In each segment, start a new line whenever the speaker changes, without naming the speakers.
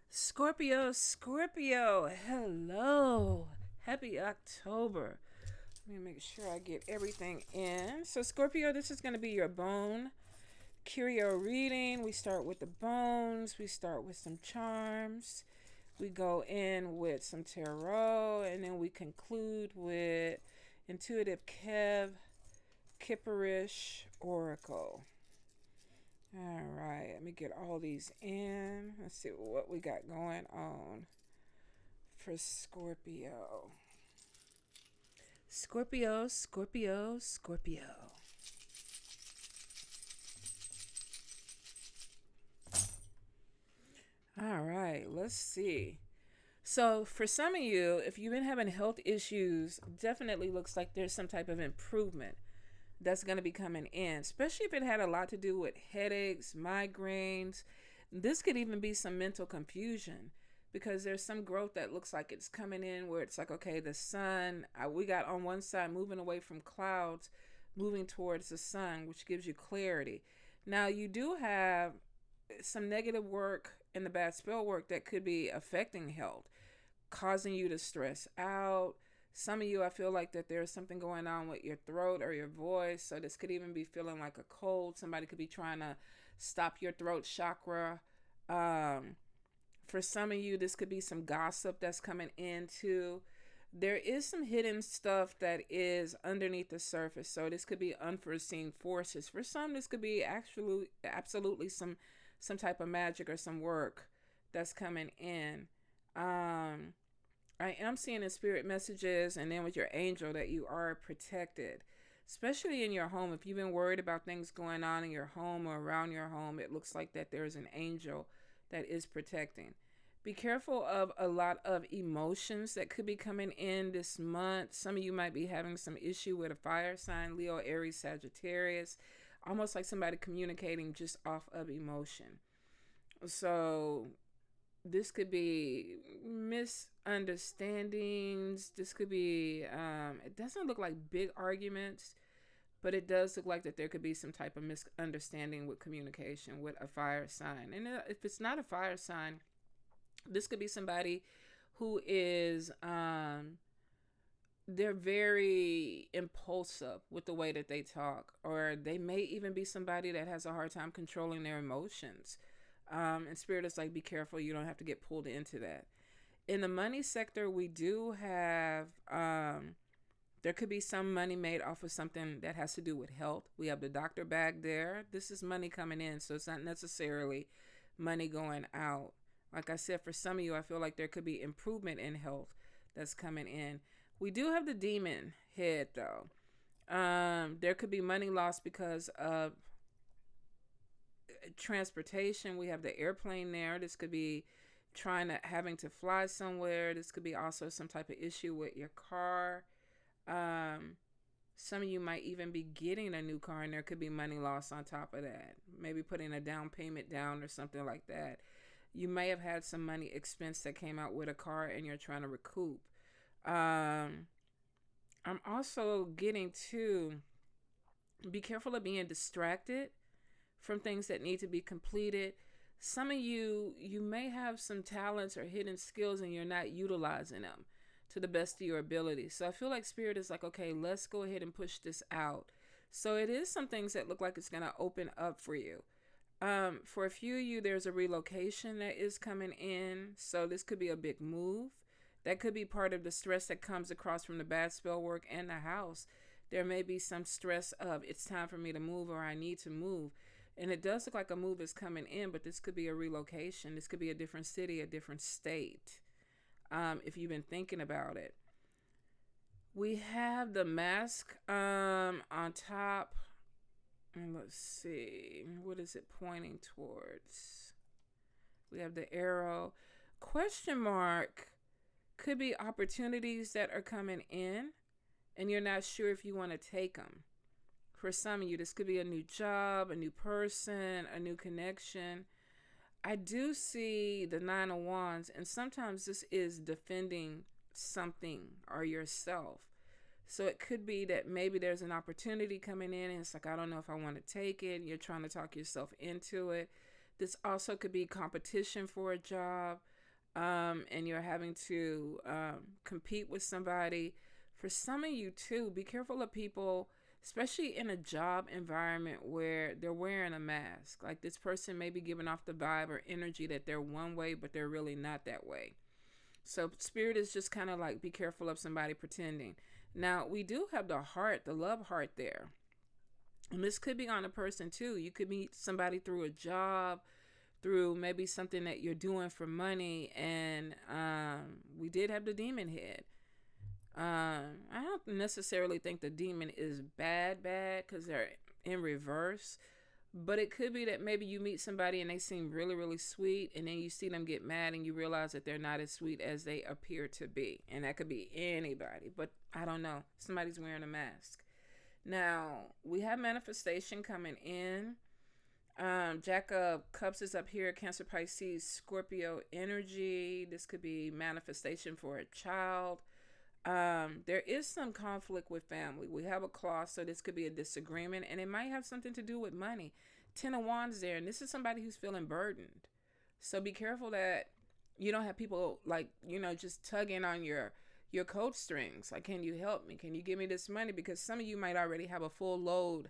Scorpio, hello. Happy October. Let me make sure I get everything in. So, Scorpio, this is going to be your bone curio reading. We start with the bones, we start with some charms, we go in with some tarot, and then we conclude with intuitive Kipperish Oracle. All right, let me get all these in. Let's see what we got going on for Scorpio. Scorpio. All right, let's see. So, for some of you, if you've been having health issues, definitely looks like there's some type of improvement that's going to be coming in, especially if it had a lot to do with headaches, migraines. This could even be some mental confusion because there's some growth that looks like it's coming in where it's like, okay, the sun, we got on one side moving away from clouds, moving towards the sun, which gives you clarity. Now, you do have some negative work and the bad spell work that could be affecting health, causing you to stress out. Some of you, I feel like that there's something going on with your throat or your voice. So this could even be feeling like a cold. Somebody could be trying to stop your throat chakra. For some of you, this could be some gossip that's coming into. There is some hidden stuff that is underneath the surface. So this could be unforeseen forces. For some, this could be actually absolutely some type of magic or some work that's coming in. I am seeing in spirit messages and then with your angel that you are protected, especially in your home. If you've been worried about things going on in your home or around your home, it looks like that there's an angel that is protecting. Be careful of a lot of emotions that could be coming in this month. Some of you might be having some issue with a fire sign, Leo, Aries, Sagittarius, almost like somebody communicating just off of emotion. So this could be misunderstandings. This could be, it doesn't look like big arguments, but it does look like that there could be some type of misunderstanding with communication with a fire sign. And if it's not a fire sign, this could be somebody who is, they're very impulsive with the way that they talk, or they may even be somebody that has a hard time controlling their emotions. And spirit is like, be careful, you don't have to get pulled into that. In the money sector, we do have, there could be some money made off of something that has to do with health. We have the doctor bag there. This is money coming in, so it's not necessarily money going out. Like I said, for some of you, I feel like there could be improvement in health that's coming in. We do have the demon head, though. There could be money lost because of transportation. We have the airplane there. This could be having to fly somewhere. This could be also some type of issue with your car. Some of you might even be getting a new car, and there could be money lost on top of that. Maybe putting a down payment down or something like that. You may have had some money expense that came out with a car, and you're trying to recoup. I'm also getting to be careful of being distracted from things that need to be completed. Some of you may have some talents or hidden skills and you're not utilizing them to the best of your ability. So I feel like spirit is like, okay, let's go ahead and push this out. So it is some things that look like it's going to open up for you. For a few of you, there's a relocation that is coming in. So this could be a big move. That could be part of the stress that comes across from the bad spell work and the house. There may be some stress of it's time for me to move or I need to move. And it does look like a move is coming in, but this could be a relocation. This could be a different city, a different state, if you've been thinking about it. We have the mask on top. And let's see. What is it pointing towards? We have the arrow. Question mark could be opportunities that are coming in, and you're not sure if you want to take them. For some of you, this could be a new job, a new person, a new connection. I do see the Nine of Wands, and sometimes this is defending something or yourself. So it could be that maybe there's an opportunity coming in, and it's like, I don't know if I want to take it. You're trying to talk yourself into it. This also could be competition for a job. and you're having to compete with somebody. For some of you too, be careful of people, especially in a job environment where they're wearing a mask. Like this person may be giving off the vibe or energy that they're one way, but they're really not that way. So spirit is just kind of like, be careful of somebody pretending. Now we do have the heart, the love heart there. And this could be on a person too. You could meet somebody through a job, through maybe something that you're doing for money. And we did have the demon head. I don't necessarily think the demon is bad, because they're in reverse. But it could be that maybe you meet somebody and they seem really, really sweet, and then you see them get mad and you realize that they're not as sweet as they appear to be. And that could be anybody, but I don't know. Somebody's wearing a mask. Now, we have manifestation coming in. Jack of Cups is up here. Cancer, Pisces, Scorpio energy. This could be manifestation for a child. There is some conflict with family. We have a clause, so this could be a disagreement, and it might have something to do with money. 10 of Wands there, and this is somebody who's feeling burdened. So be careful that you don't have people like, just tugging on your coat strings. Like, can you help me? Can you give me this money? Because some of you might already have a full load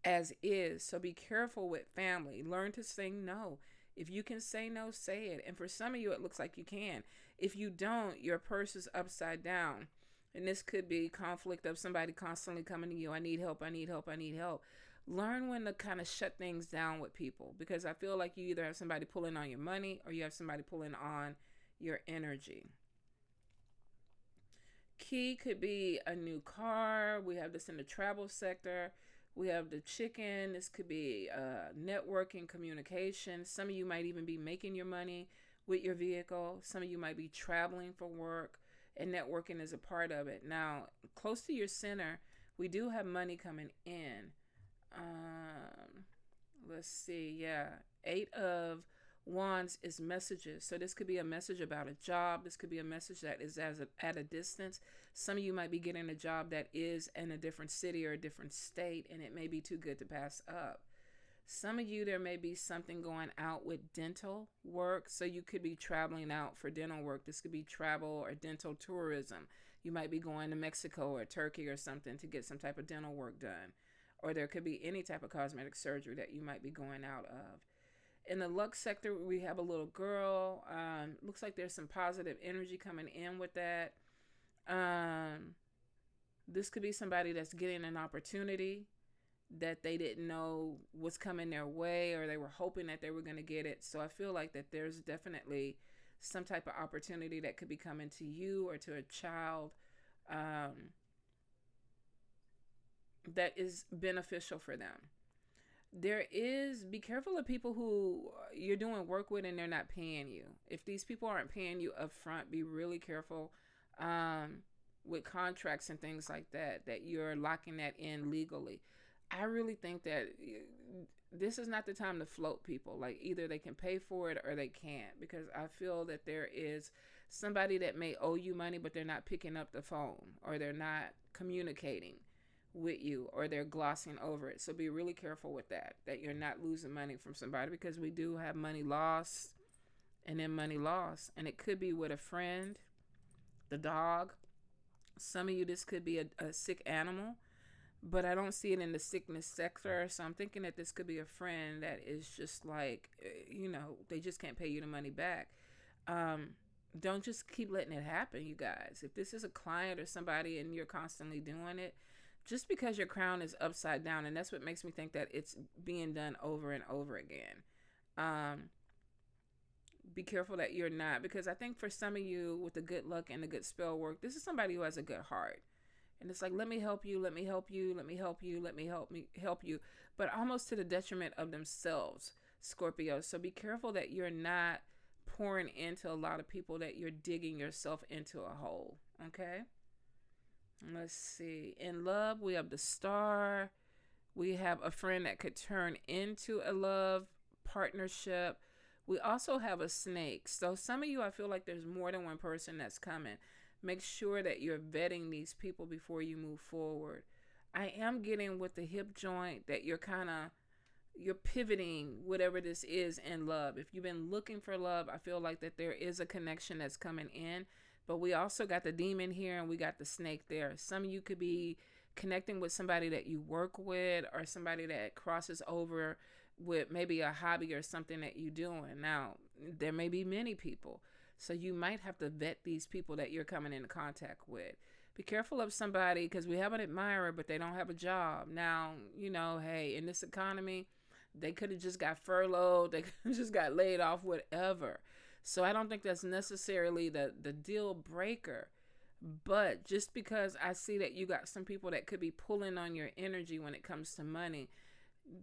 as is. So be careful with family. Learn to say no. If you can say no, say it. And for some of you, it looks like you can. If you don't, your purse is upside down. And this could be conflict of somebody constantly coming to you. I need help. I need help. I need help. Learn when to kind of shut things down with people, because I feel like you either have somebody pulling on your money or you have somebody pulling on your energy. Key could be a new car. We have this in the travel sector. We have the chicken. This could be networking, communication. Some of you might even be making your money with your vehicle. Some of you might be traveling for work, and networking is a part of it. Now, close to your center, we do have money coming in. Let's see. Yeah. 8 of Wands is messages. So this could be a message about a job. This could be a message that is at a distance. Some of you might be getting a job that is in a different city or a different state, and it may be too good to pass up. Some of you, there may be something going out with dental work. So you could be traveling out for dental work. This could be travel or dental tourism. You might be going to Mexico or Turkey or something to get some type of dental work done. Or there could be any type of cosmetic surgery that you might be going out of. In the luck sector, we have a little girl. Looks like there's some positive energy coming in with that. This could be somebody that's getting an opportunity that they didn't know was coming their way, or they were hoping that they were going to get it. So I feel like that there's definitely some type of opportunity that could be coming to you or to a child that is beneficial for them. Be careful of people who you're doing work with and they're not paying you. If these people aren't paying you up front, be really careful with contracts and things like that you're locking that in legally. I really think that this is not the time to float people. Like, either they can pay for it or they can't, because I feel that there is somebody that may owe you money, but they're not picking up the phone, or they're not communicating with you, or they're glossing over it. So be really careful with that you're not losing money from somebody, because we do have money lost and then money lost. And it could be with a friend, the dog. Some of you, this could be a sick animal, but I don't see it in the sickness sector. So I'm thinking that this could be a friend that is just like, they just can't pay you the money back. Don't just keep letting it happen, you guys. If this is a client or somebody and you're constantly doing it, just because your crown is upside down, and that's what makes me think that it's being done over and over again. Be careful that you're not, because I think for some of you with the good luck and the good spell work, this is somebody who has a good heart. And it's like, let me help you, let me help you, let me help you, let me help you, but almost to the detriment of themselves, Scorpio. So be careful that you're not pouring into a lot of people, that you're digging yourself into a hole, okay? Let's see. In love, we have the Star. We have a friend that could turn into a love partnership. We also have a Snake. So some of you, I feel like there's more than one person that's coming. Make sure that you're vetting these people before you move forward. I am getting with the hip joint that you're kind of, you're pivoting whatever this is in love. If you've been looking for love, I feel like that there is a connection that's coming in. But we also got the demon here and we got the snake there. Some of you could be connecting with somebody that you work with or somebody that crosses over with maybe a hobby or something that you're doing. Now, there may be many people. So you might have to vet these people that you're coming into contact with. Be careful of somebody because we have an admirer, but they don't have a job. Now, hey, in this economy, they could have just got furloughed. They could have just got laid off, whatever. So I don't think that's necessarily the deal breaker. But just because I see that you got some people that could be pulling on your energy when it comes to money,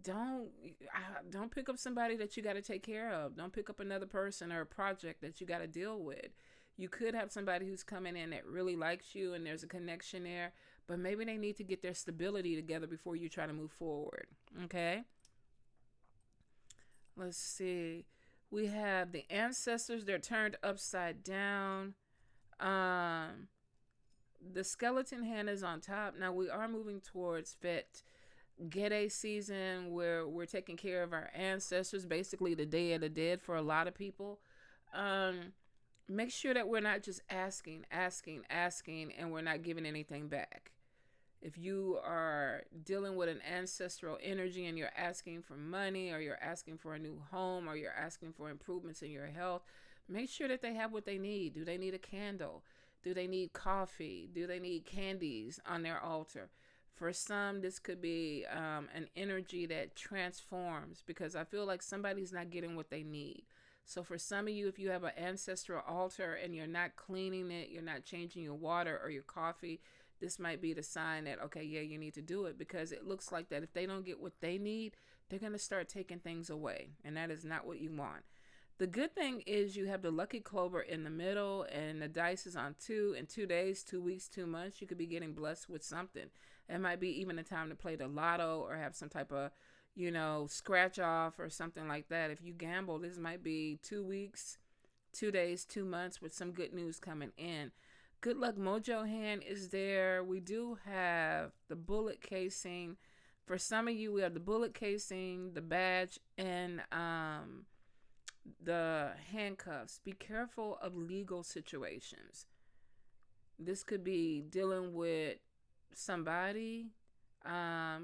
don't pick up somebody that you got to take care of. Don't pick up another person or a project that you got to deal with. You could have somebody who's coming in that really likes you and there's a connection there, but maybe they need to get their stability together before you try to move forward. Okay? Let's see. We have the ancestors. They're turned upside down. The skeleton hand is on top. Now we are moving towards Gede season where we're taking care of our ancestors, basically the Day of the Dead for a lot of people. Make sure that we're not just asking, and we're not giving anything back. If you are dealing with an ancestral energy and you're asking for money or you're asking for a new home or you're asking for improvements in your health, make sure that they have what they need. Do they need a candle? Do they need coffee? Do they need candies on their altar? For some, this could be an energy that transforms because I feel like somebody's not getting what they need. So for some of you, if you have an ancestral altar and you're not cleaning it, you're not changing your water or your coffee, this might be the sign that, okay, yeah, you need to do it, because it looks like that if they don't get what they need, they're going to start taking things away. And that is not what you want. The good thing is you have the lucky clover in the middle and the dice is on 2 in 2 days, 2 weeks, 2 months. You could be getting blessed with something. It might be even a time to play the lotto or have some type of, scratch off or something like that. If you gamble, this might be 2 weeks, 2 days, 2 months with some good news coming in. Good luck mojo hand is there. We do have the bullet casing. For some of you, we have the bullet casing, the badge, and the handcuffs. Be careful of legal situations. This could be dealing with somebody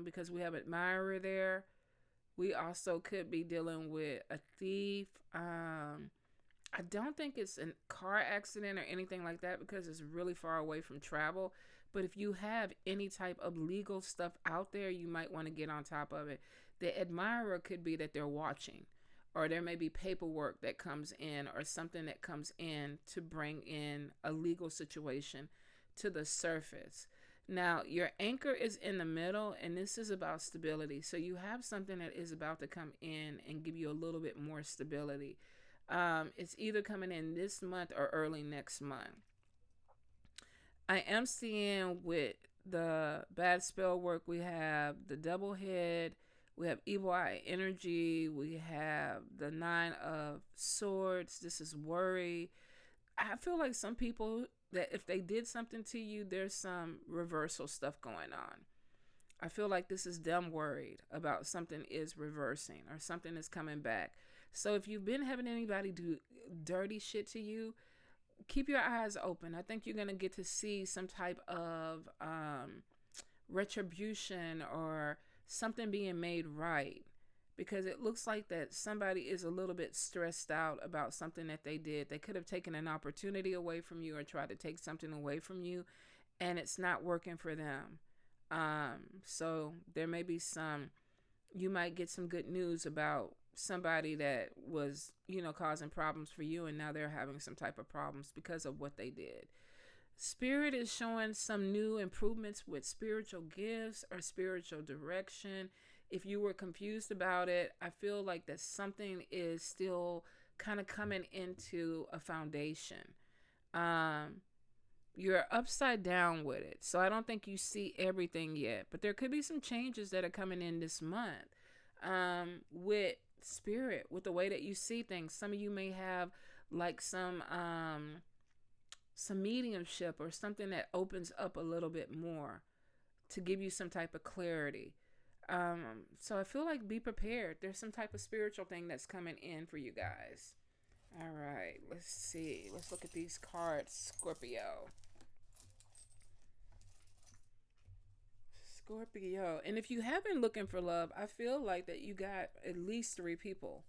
because we have an admirer there. We also could be dealing with a thief. I don't think it's a car accident or anything like that because it's really far away from travel. But if you have any type of legal stuff out there, you might want to get on top of it. The admirer could be that they're watching, or there may be paperwork that comes in or something that comes in to bring in a legal situation to the surface. Now, your anchor is in the middle, and this is about stability. So you have something that is about to come in and give you a little bit more stability. It's either coming in this month or early next month. I am seeing with the bad spell work, we have the double head, we have evil eye energy, we have the 9 of swords. This is worry. I feel like some people that if they did something to you, there's some reversal stuff going on. I feel like this is them worried about something is reversing or something is coming back. So if you've been having anybody do dirty shit to you, keep your eyes open. I think you're going to get to see some type of retribution or something being made right, because it looks like that somebody is a little bit stressed out about something that they did. They could have taken an opportunity away from you or tried to take something away from you, and it's not working for them. So there may be you might get some good news about somebody that was, causing problems for you, and now they're having some type of problems because of what they did. Spirit is showing some new improvements with spiritual gifts or spiritual direction. If you were confused about it, I feel like that something is still kind of coming into a foundation. You're upside down with it. So I don't think you see everything yet, but there could be some changes that are coming in this month with spirit, with the way that you see things. Some of you may have like some mediumship or something that opens up a little bit more to give you some type of clarity. So I feel like be prepared. There's some type of spiritual thing that's coming in for you guys. All right, let's see. Let's look at these cards, Scorpio. Scorpio. And if you have been looking for love, I feel like that you got at least 3 people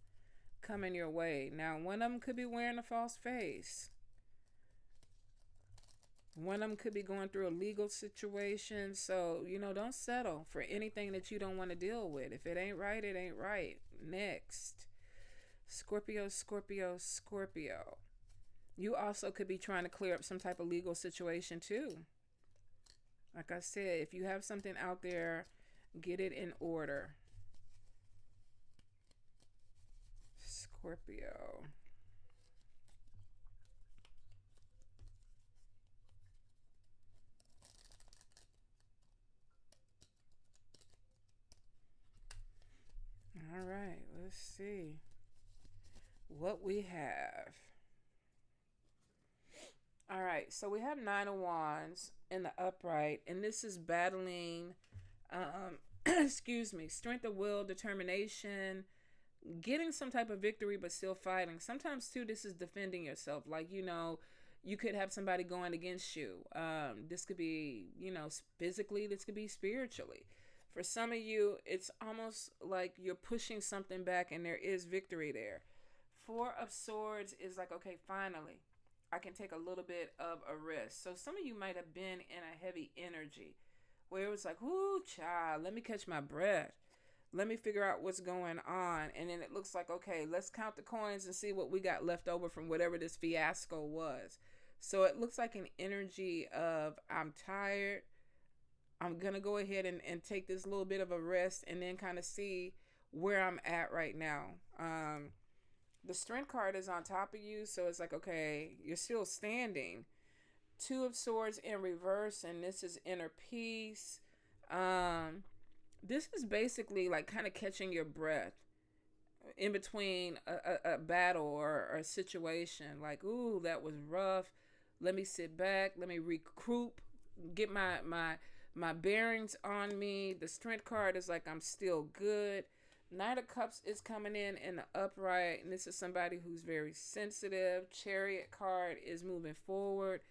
coming your way. Now, one of them could be wearing a false face. One of them could be going through a legal situation. So, don't settle for anything that you don't want to deal with. If it ain't right, it ain't right. Next. Scorpio, Scorpio, Scorpio. You also could be trying to clear up some type of legal situation too. Like I said, if you have something out there, get it in order. Scorpio. All right, let's see what we have. All right, so we have 9 of Wands in the upright, and this is battling, excuse me, strength of will, determination, getting some type of victory, but still fighting. Sometimes, too, this is defending yourself. Like, you could have somebody going against you. This could be, physically, this could be spiritually. For some of you, it's almost like you're pushing something back and there is victory there. 4 of Swords is like, okay, finally, I can take a little bit of a rest. So some of you might have been in a heavy energy where it was like, whoo, child, let me catch my breath. Let me figure out what's going on. And then it looks like, okay, let's count the coins and see what we got left over from whatever this fiasco was. So it looks like an energy of, I'm tired. I'm going to go ahead and take this little bit of a rest and then kind of see where I'm at right now. The Strength card is on top of you. So it's like, okay, you're still standing. 2 of Swords in reverse. And this is inner peace. This is basically like kind of catching your breath in between a battle or a situation. Like, ooh, that was rough. Let me sit back. Let me regroup. Get my bearings on me. The Strength card is like, I'm still good. Knight of Cups is coming in the upright. And this is somebody who's very sensitive. Chariot card is moving forward.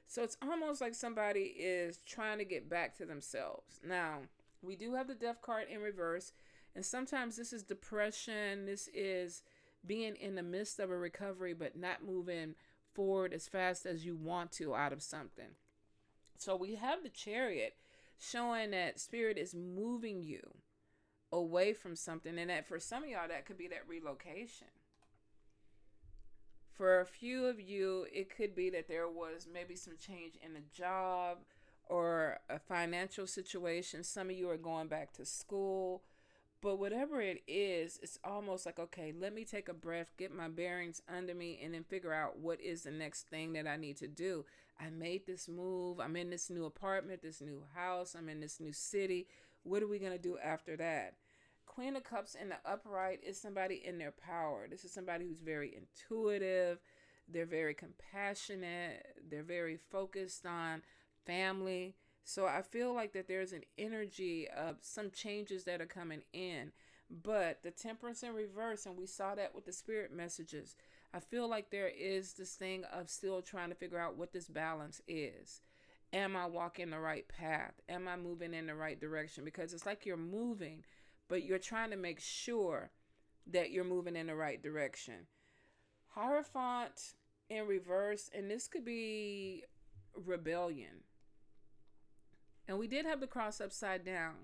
So it's almost like somebody is trying to get back to themselves. Now, we do have the Death card in reverse. And sometimes this is depression. This is being in the midst of a recovery, but not moving forward as fast as you want to out of something. So we have the Chariot showing that Spirit is moving you away from something. And that for some of y'all, that could be that relocation. For a few of you, it could be that there was maybe some change in a job or a financial situation. Some of you are going back to school. But whatever it is, it's almost like, okay, let me take a breath, get my bearings under me, and then figure out what is the next thing that I need to do. I made this move. I'm in this new apartment, this new house. I'm in this new city. What are we going to do after that? Queen of Cups in the upright is somebody in their power. This is somebody who's very intuitive. They're very compassionate. They're very focused on family. So I feel like that there's an energy of some changes that are coming in. But the Temperance in reverse, and we saw that with the Spirit messages, I feel like there is this thing of still trying to figure out what this balance is. Am I walking the right path? Am I moving in the right direction? Because it's like you're moving, but you're trying to make sure that you're moving in the right direction. Hierophant in reverse, and this could be rebellion. And we did have the cross upside down.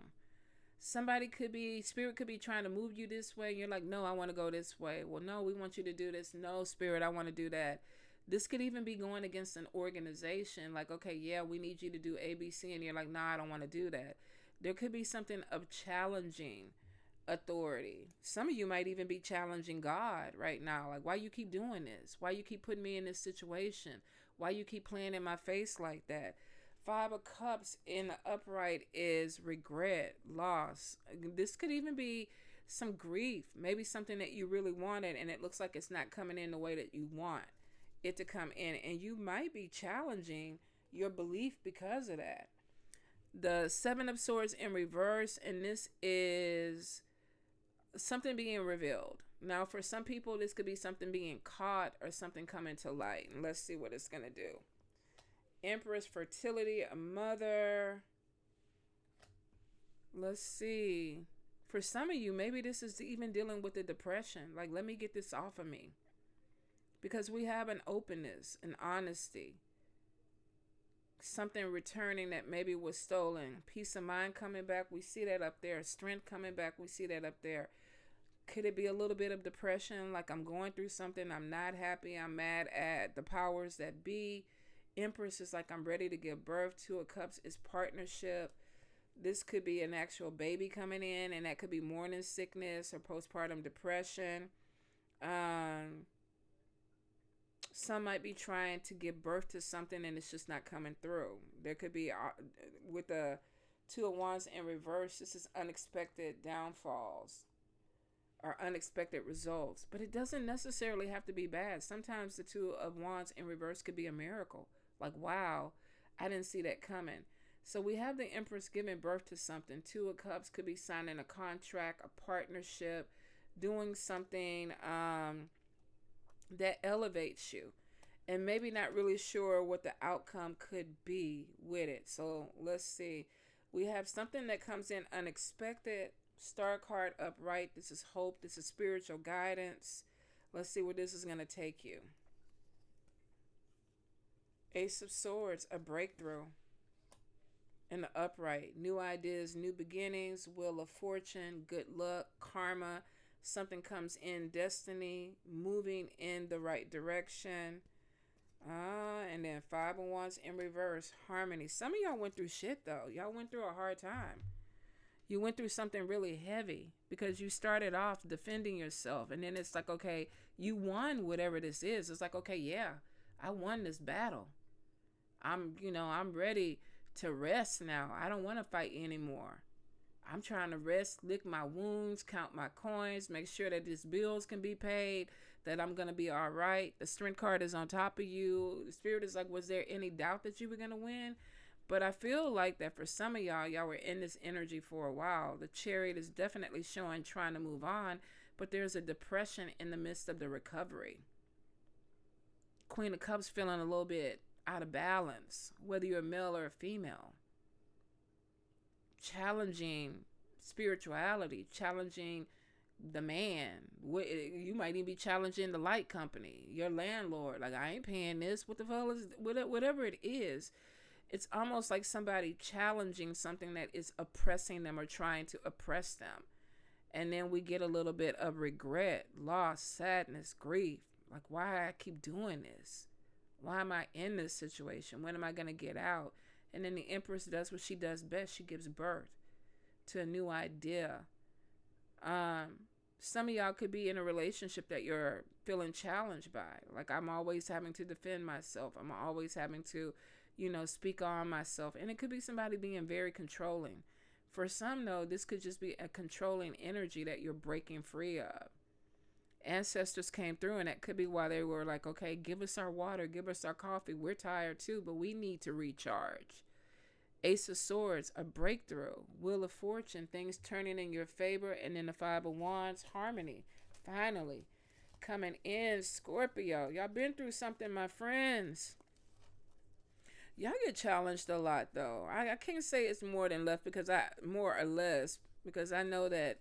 Somebody could be, Spirit could be trying to move you this way. And you're like, no, I want to go this way. Well, no, we want you to do this. No, Spirit, I want to do that. This could even be going against an organization. Like, okay, yeah, we need you to do A, B, C. And you're like, no, I don't want to do that. There could be something of challenging authority. Some of you might even be challenging God right now. Like, why you keep doing this? Why you keep putting me in this situation? Why you keep playing in my face like that? 5 of Cups in the upright is regret, loss. This could even be some grief, maybe something that you really wanted and it looks like it's not coming in the way that you want it to come in. And you might be challenging your belief because of that. The Seven of Swords in reverse, and this is something being revealed. Now, for some people, this could be something being caught or something coming to light. And let's see what it's going to do. Empress, fertility, a mother. Let's see. For some of you, maybe this is even dealing with the depression. Like, let me get this off of me. Because we have an openness, an honesty. Something returning that maybe was stolen. Peace of mind coming back. We see that up there. Strength coming back. We see that up there. Could it be a little bit of depression? Like, I'm going through something. I'm not happy. I'm mad at the powers that be. Empress is like, I'm ready to give birth. Two of Cups is partnership. This could be an actual baby coming in, and that could be morning sickness or postpartum depression. Some might be trying to give birth to something and it's just not coming through. There could be, with the Two of Wands in reverse, this is unexpected downfalls or unexpected results. But it doesn't necessarily have to be bad. Sometimes the Two of Wands in reverse could be a miracle. Like, wow, I didn't see that coming. So we have the Empress giving birth to something. Two of Cups could be signing a contract, a partnership, doing something that elevates you, and maybe not really sure what the outcome could be with it. So let's see. We have something that comes in unexpected. Star card upright. This is hope. This is spiritual guidance. Let's see where this is going to take you. Ace of Swords, a breakthrough. In the upright, new ideas, new beginnings, Wheel of Fortune, good luck, karma. Something comes in, destiny, moving in the right direction. And then Five of Wands in reverse, harmony. Some of y'all went through shit, though. Y'all went through a hard time. You went through something really heavy because you started off defending yourself. And then it's like, okay, you won whatever this is. It's like, okay, yeah, I won this battle. I'm ready to rest now. I don't want to fight anymore. I'm trying to rest, lick my wounds, count my coins, make sure that these bills can be paid, that I'm going to be all right. The Strength card is on top of you. The Spirit is like, was there any doubt that you were going to win? But I feel like that for some of y'all were in this energy for a while. The Chariot is definitely showing trying to move on, but there's a depression in the midst of the recovery. Queen of Cups feeling a little bit out of balance, whether you're a male or a female. Challenging spirituality, challenging the man. You might even be challenging the light company, your landlord. Like, I ain't paying this. What the hell is whatever it is? It's almost like somebody challenging something that is oppressing them or trying to oppress them. And then we get a little bit of regret, loss, sadness, grief. Like, why I keep doing this? Why am I in this situation? When am I going to get out? And then the Empress does what she does best. She gives birth to a new idea. Some of y'all could be in a relationship that you're feeling challenged by. Like, I'm always having to defend myself. I'm always having to, speak on myself. And it could be somebody being very controlling. For some, though, this could just be a controlling energy that you're breaking free of. Ancestors came through, and that could be why they were like, okay, give us our water, give us our coffee. We're tired too, but we need to recharge. Ace of Swords, a breakthrough. Wheel of Fortune, things turning in your favor. And then the Five of Wands, harmony. Finally, coming in, Scorpio. Y'all been through something, my friends. Y'all get challenged a lot, though. I can't say it's more or less because I know that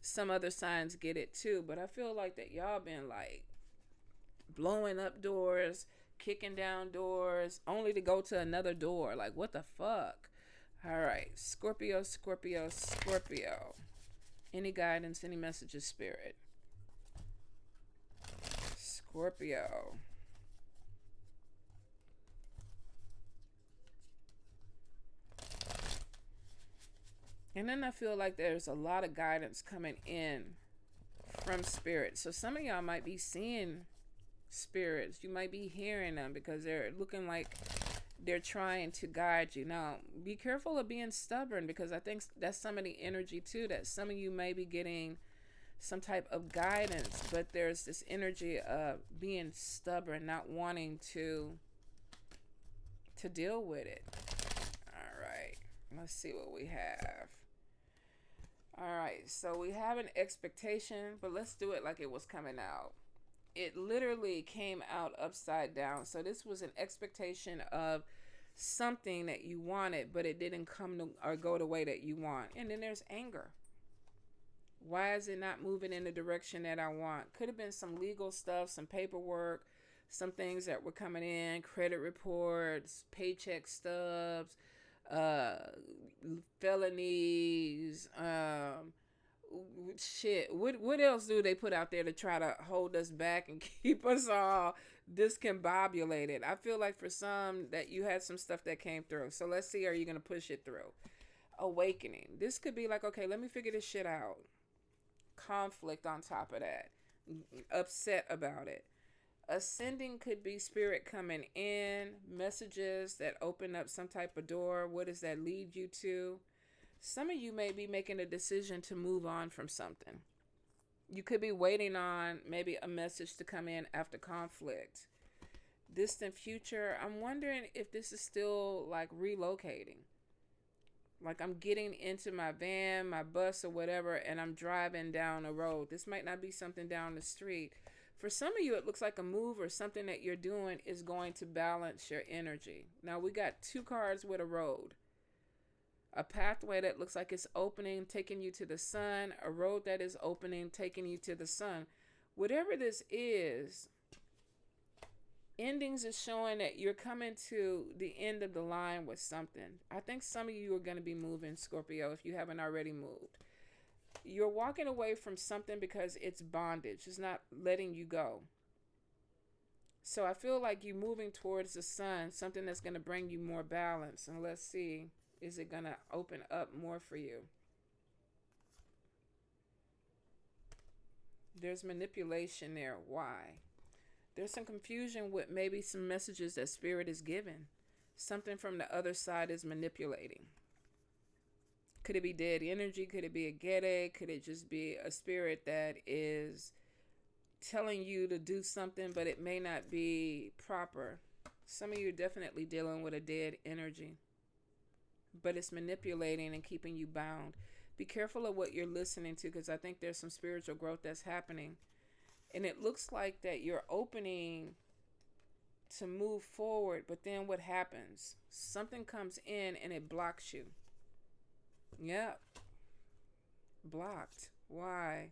some other signs get it too, but I feel like that y'all been like blowing up doors, kicking down doors, only to go to another door. Like, what the fuck? All right, Scorpio. Any guidance, any messages, Spirit? Scorpio. And then I feel like there's a lot of guidance coming in from Spirit. So some of y'all might be seeing spirits. You might be hearing them because they're looking like they're trying to guide you. Now, be careful of being stubborn, because I think that's some of the energy too, that some of you may be getting some type of guidance, but there's this energy of being stubborn, not wanting to deal with it. All right. Let's see what we have. All right, so we have an expectation, but let's do it like it was coming out. It literally came out upside down. So this was an expectation of something that you wanted, but it didn't come to, or go the way that you want. And then there's anger. Why is it not moving in the direction that I want? Could have been some legal stuff, some paperwork, some things that were coming in, credit reports, paycheck stubs, uh, felonies, shit. What else do they put out there to try to hold us back and keep us all discombobulated? I feel like for some that you had some stuff that came through. So let's see, are you going to push it through? Awakening. This could be like, okay, let me figure this shit out. Conflict on top of that. Upset about it. Ascending could be spirit coming in, messages that open up some type of door. What does that lead you to? Some of you may be making a decision to move on from something. You could be waiting on maybe a message to come in after conflict. Distant future, I'm wondering if this is still like relocating. Like I'm getting into my van, my bus or whatever, and I'm driving down a road. This might not be something down the street. For some of you, it looks like a move or something that you're doing is going to balance your energy. Now we got 2 cards with a road. A pathway that looks like it's opening, taking you to the sun. A road that is opening, taking you to the sun. Whatever this is, endings is showing that you're coming to the end of the line with something. I think some of you are going to be moving, Scorpio, if you haven't already moved. You're walking away from something because it's bondage. It's not letting you go. So I feel like you're moving towards the sun, something that's going to bring you more balance. And let's see, is it going to open up more for you? There's manipulation there. Why? There's some confusion with maybe some messages that spirit is giving. Something from the other side is manipulating. Could it be dead energy? Could it be a gede? Could it just be a spirit that is telling you to do something, but it may not be proper? Some of you are definitely dealing with a dead energy, but it's manipulating and keeping you bound. Be careful of what you're listening to, because I think there's some spiritual growth that's happening. And it looks like that you're opening to move forward, but then what happens? Something comes in and it blocks you. Yep. Blocked. Why?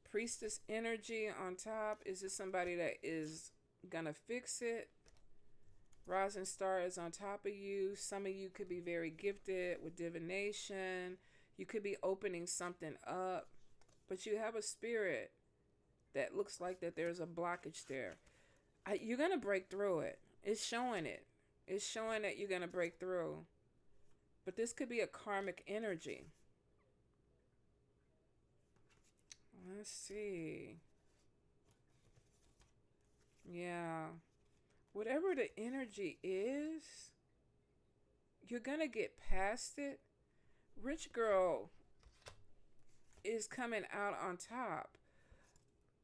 Priestess energy on top. Is this somebody that is gonna fix it? Rising star is on top of you. Some of you could be very gifted with divination. You could be opening something up, but you have a spirit that looks like that there's a blockage there. You're gonna break through it. It's showing it. It's showing that you're gonna break through. But this could be a karmic energy. Let's see. Yeah. Whatever the energy is, you're going to get past it. Rich girl is coming out on top.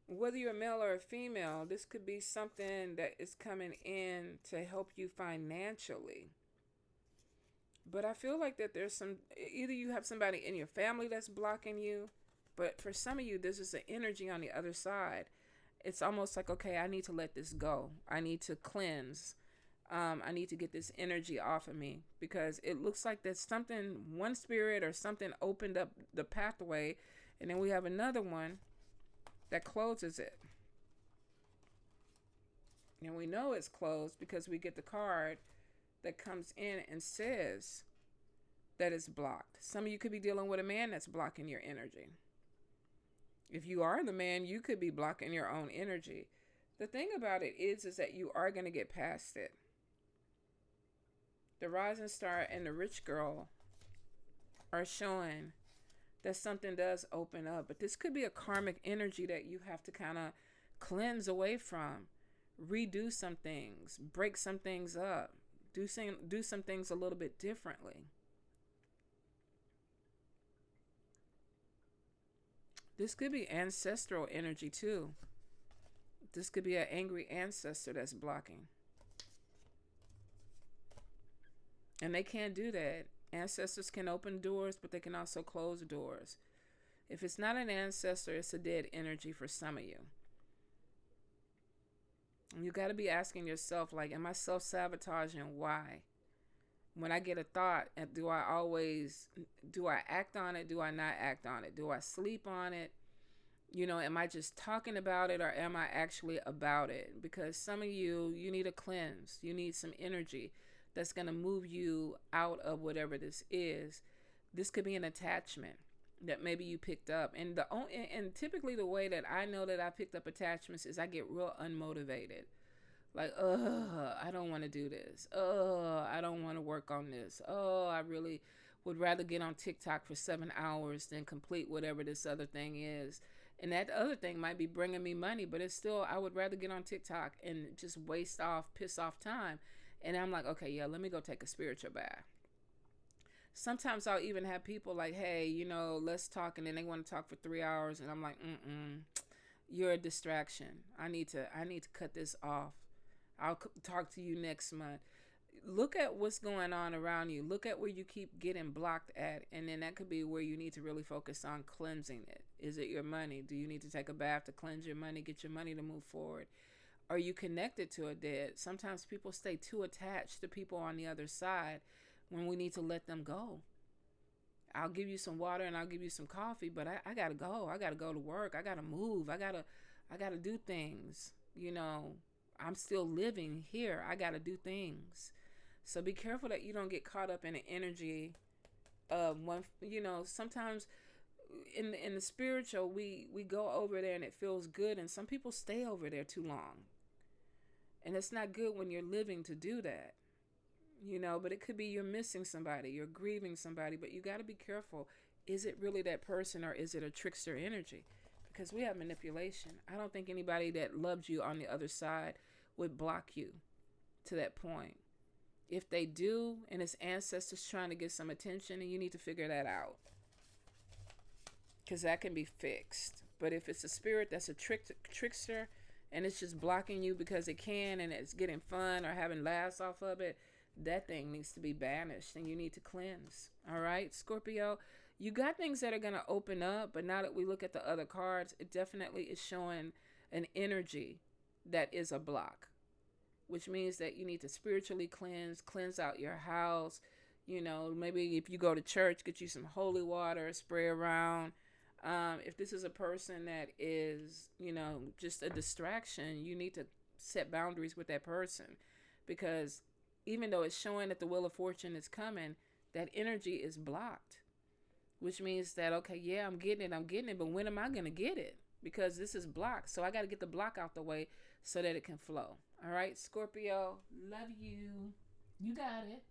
Whether you're a male or a female, this could be something that is coming in to help you financially. But I feel like that there's either you have somebody in your family that's blocking you, but for some of you, this is an energy on the other side. It's almost like, okay, I need to let this go. I need to cleanse. I need to get this energy off of me, because it looks like that something, one spirit or something opened up the pathway, and then we have another one that closes it. And we know it's closed because we get the card that comes in and says that it's blocked. Some of you could be dealing with a man that's blocking your energy. If you are the man, you could be blocking your own energy. The thing about it is that you are going to get past it. The rising star and the rich girl are showing that something does open up. But this could be a karmic energy that you have to kind of cleanse away from. Redo some things. Break some things up. Do some things a little bit differently. This could be ancestral energy too. This could be an angry ancestor that's blocking. And they can't do that. Ancestors can open doors, but they can also close doors. If it's not an ancestor, it's a dead energy for some of you. And you got to be asking yourself, like, am I self-sabotaging? Why? When I get a thought, do I act on it? Do I not act on it? Do I sleep on it? Am I just talking about it, or am I actually about it? Because some of you need a cleanse. You need some energy that's going to move you out of whatever this is. This could be an attachment that maybe you picked up. And typically the way that I know that I picked up attachments is I get real unmotivated. Like, I don't want to do this. I don't want to work on this. I really would rather get on TikTok for 7 hours than complete whatever this other thing is. And that other thing might be bringing me money, but it's still, I would rather get on TikTok and just piss off time. And I'm like, okay, yeah, let me go take a spiritual bath. Sometimes I'll even have people like, hey, let's talk. And then they want to talk for 3 hours. And I'm like, you're a distraction. I need to cut this off. I'll talk to you next month. Look at what's going on around you. Look at where you keep getting blocked at. And then that could be where you need to really focus on cleansing it. Is it your money? Do you need to take a bath to cleanse your money, get your money to move forward? Are you connected to a dead? Sometimes people stay too attached to people on the other side when we need to let them go. I'll give you some water and I'll give you some coffee, but I gotta go. I gotta go to work. I gotta move. I gotta do things. I'm still living here. I gotta do things. So be careful that you don't get caught up in an energy of one. Sometimes in the spiritual, we go over there and it feels good, and some people stay over there too long. And it's not good when you're living to do that. But it could be you're missing somebody, you're grieving somebody, but you got to be careful. Is it really that person, or is it a trickster energy? Because we have manipulation. I don't think anybody that loved you on the other side would block you to that point. If they do, and it's ancestors trying to get some attention, and you need to figure that out. Because that can be fixed. But if it's a spirit that's a trickster, and it's just blocking you because it can, and it's getting fun or having laughs off of it, that thing needs to be banished, and you need to cleanse. All right, Scorpio, you got things that are going to open up, but now that we look at the other cards, it definitely is showing an energy that is a block, which means that you need to spiritually cleanse out your house. Maybe if you go to church, get you some holy water, spray around. If this is a person that is, just a distraction, you need to set boundaries with that person, because even though it's showing that the wheel of fortune is coming, that energy is blocked, which means that, okay, yeah, I'm getting it, but when am I going to get it? Because this is blocked. So I got to get the block out the way so that it can flow. All right, Scorpio, love you. You got it.